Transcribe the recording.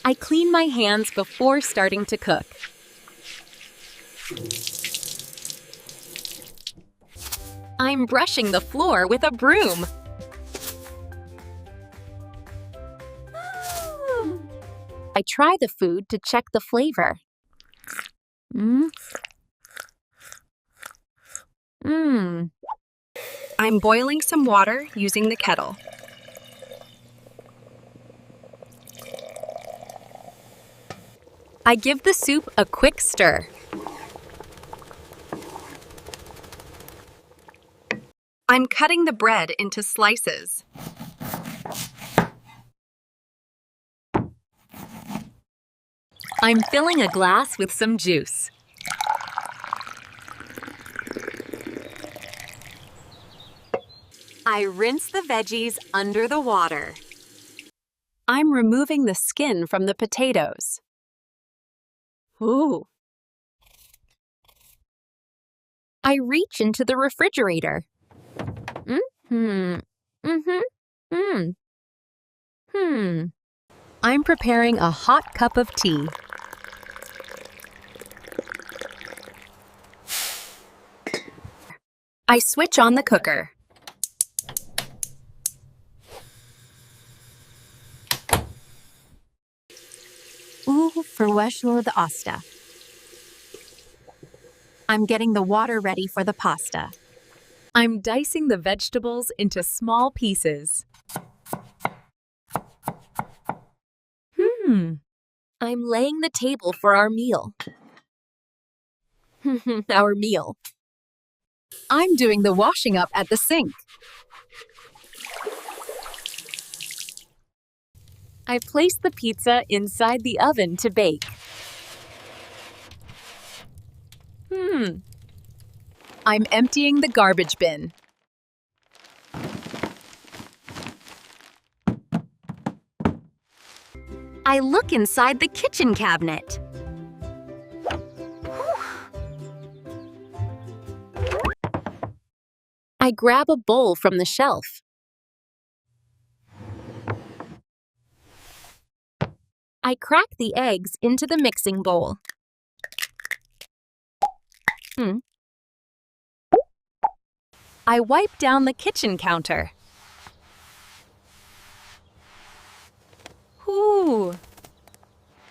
I clean my hands before starting to cook. I'm brushing the floor with a broom. I try the food to check the flavor. I'm boiling some water using the kettle. I give the soup a quick stir. I'm cutting the bread into slices. I'm filling a glass with some juice. I rinse the veggies under the water. I'm removing the skin from the potatoes. Ooh. I reach into the refrigerator. I'm preparing a hot cup of tea. I switch on the cooker. Förväxlad pasta. I'm getting the water ready for the pasta. I'm dicing the vegetables into small pieces. I'm laying the table for our meal. Our meal. I'm doing the washing up at the sink. I place the pizza inside the oven to bake. I'm emptying the garbage bin. I look inside the kitchen cabinet. I grab a bowl from the shelf. I crack the eggs into the mixing bowl. I wipe down the kitchen counter.